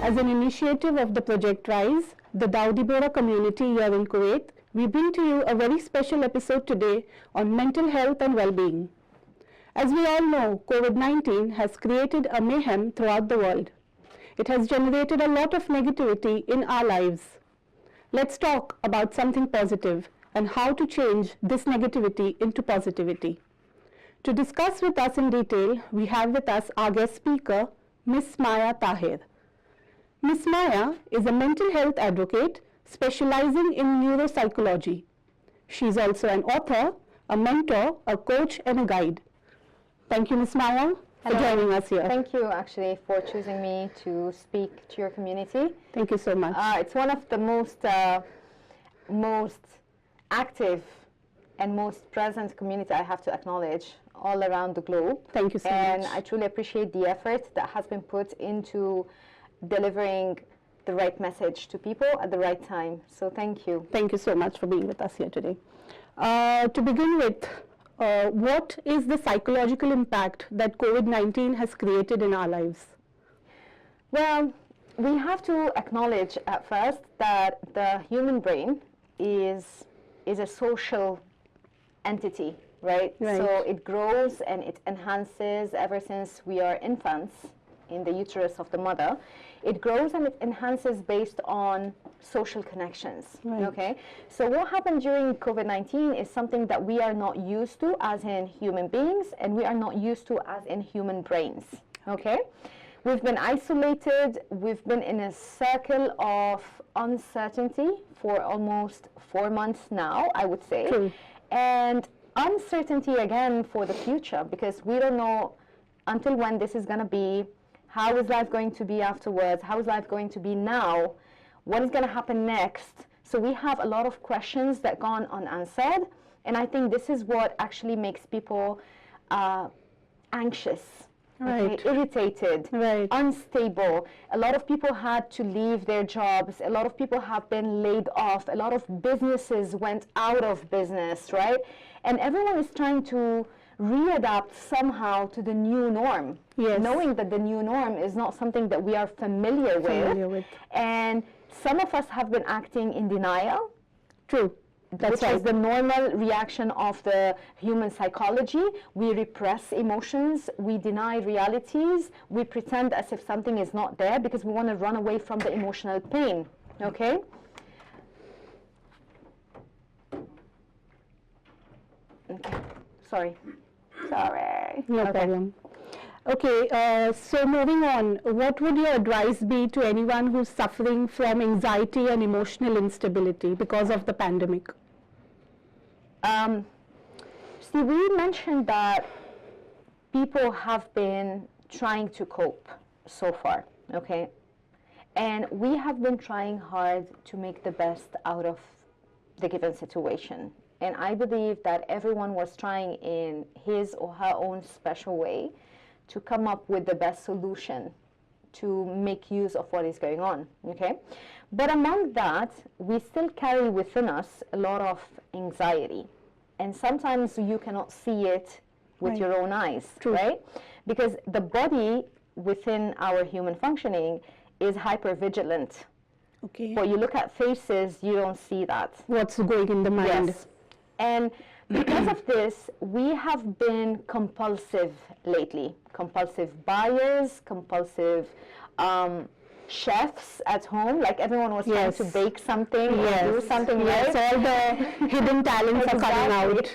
As an initiative of the Project Rise, the Dawoodi Bohras community here in Kuwait, we bring to you a very special episode today on mental health and well-being. As we all know, COVID-19 has created a mayhem throughout the world. It has generated a lot of negativity in our lives. Let's talk about something positive and how to change this negativity into positivity. To discuss with us in detail, we have with us our guest speaker, Ms. Maya Taher. Ms. Maya is a mental health advocate specializing in neuropsychology. She is also an author, a mentor, a coach, and a guide. Thank you, Ms. Maya, for joining us here. Thank you, actually, for choosing me to speak to your community. Thank you so much. It's one of the most active and most present community I have to acknowledge all around the globe. Thank you so much. And I truly appreciate the effort that has been put into delivering the right message to people at the right time. So thank you. Thank you so much for being with us here today. To begin with, what is the psychological impact that COVID-19 has created in our lives? Well, we have to acknowledge at first that the human brain is a social entity, right? So it grows and it enhances ever since we are infants in the uterus of the mother. It grows and it enhances based on social connections, okay? So what happened during COVID-19 is something that we are not used to as in human beings, and we are not used to as in human brains, okay? We've been isolated, we've been in a circle of uncertainty for almost 4 months now, I would say. True. And uncertainty again for the future, because we don't know until when this is going to be, how is life going to be afterwards, how is life going to be now, what is going to happen next. So we have a lot of questions that gone unanswered, and I think this is what actually makes people anxious, irritated, unstable. A lot of people had to leave their jobs, a lot of people have been laid off, a lot of businesses went out of business, right? And everyone is trying to readapt somehow to the new norm, knowing that the new norm is not something that we are familiar with. And some of us have been acting in denial. True. Which is the normal reaction of the human psychology. We repress emotions, we deny realities, we pretend as if something is not there because we want to run away from the emotional pain, okay? Okay, sorry. No problem. Okay, so moving on, what would your advice be to anyone who's suffering from anxiety and emotional instability because of the pandemic? See, we mentioned that people have been trying to cope so far, okay? And we have been trying hard to make the best out of the given situation. And I believe that everyone was trying in his or her own special way to come up with the best solution to make use of what is going on, okay? But among that, we still carry within us a lot of anxiety. And sometimes you cannot see it with your own eyes, right? Because the body within our human functioning is hypervigilant. Okay. But you look at faces, you don't see that. What's going in the mind? Yes. And because of this, we have been compulsive lately. Compulsive buyers, compulsive chefs at home, like everyone was trying to bake something or do something. Yes, all the hidden talents are coming out.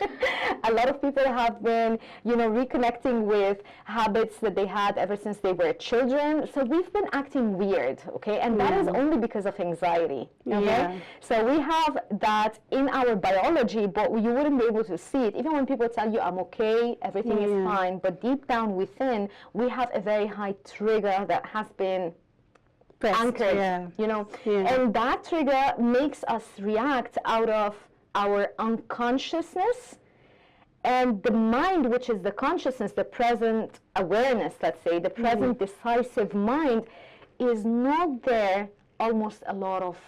A lot of people have been, you know, reconnecting with habits that they had ever since they were children. So we've been acting weird, okay? And that is only because of anxiety, okay? So we have that in our biology, but you wouldn't be able to see it. Even when people tell you, I'm okay, everything is fine, but deep down within, we have a very high trigger that has been anchored, you know, and that trigger makes us react out of our unconsciousness, and the mind, which is the consciousness, the present awareness, let's say, the present decisive mind, is not there almost a lot of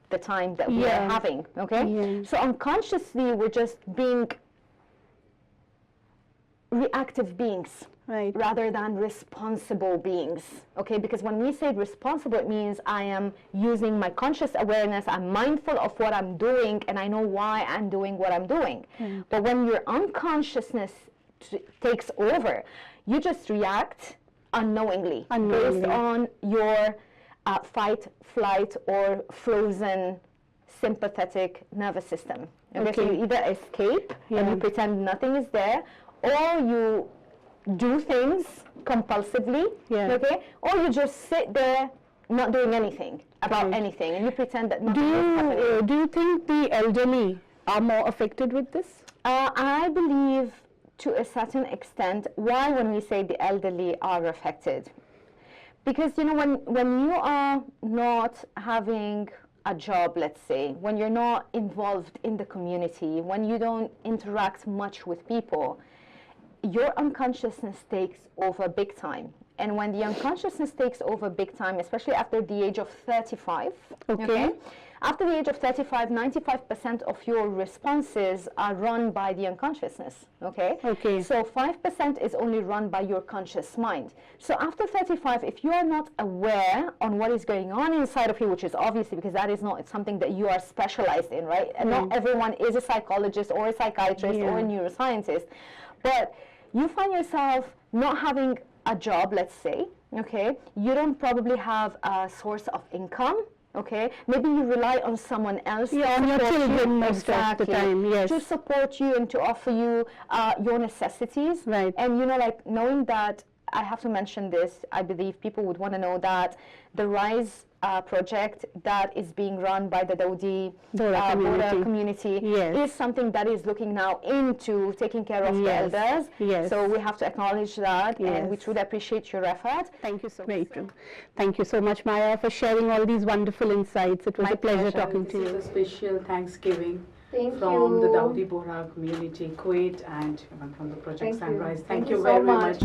the time that we are having, okay? So unconsciously, we're just being reactive beings. Right. Rather than responsible beings, okay? Because when we say responsible, it means I am using my conscious awareness, I'm mindful of what I'm doing, and I know why I'm doing what I'm doing. Right. But when your unconsciousness takes over, you just react unknowingly. Based on your fight, flight, or frozen sympathetic nervous system. Okay, so you either escape and you pretend nothing is there, or you do things compulsively, okay, or you just sit there not doing anything about anything, and you pretend that nothing is happening. Do you think the elderly are more affected with this? I believe to a certain extent. Why when we say the elderly are affected? Because, you know, when you are not having a job, let's say, when you're not involved in the community, when you don't interact much with people, your unconsciousness takes over big time. And when the unconsciousness takes over big time, especially after the age of 35, okay? After the age of 35, 95% of your responses are run by the unconsciousness, okay? So 5% is only run by your conscious mind. So after 35, if you are not aware on what is going on inside of you, which is obviously because that is not something that you are specialized in, right? And not everyone is a psychologist or a psychiatrist or a neuroscientist. But you find yourself not having a job, let's say, okay? You don't probably have a source of income, okay? Maybe you rely on someone else to on your support children you. most of the time, to support you and to offer you your necessities. Right. And, you know, like, knowing that, I have to mention this, I believe people would want to know that the RISE project that is being run by the Dawoodi Bohras community is something that is looking now into taking care of the elders. So we have to acknowledge that, and we truly appreciate your effort. Thank you so much. Thank you so much, Maya, for sharing all these wonderful insights. It was a pleasure talking to you. This is a special Thanksgiving from the Dawoodi Bohras community, Kuwait, and from the Project Sunrise. Thank you very much.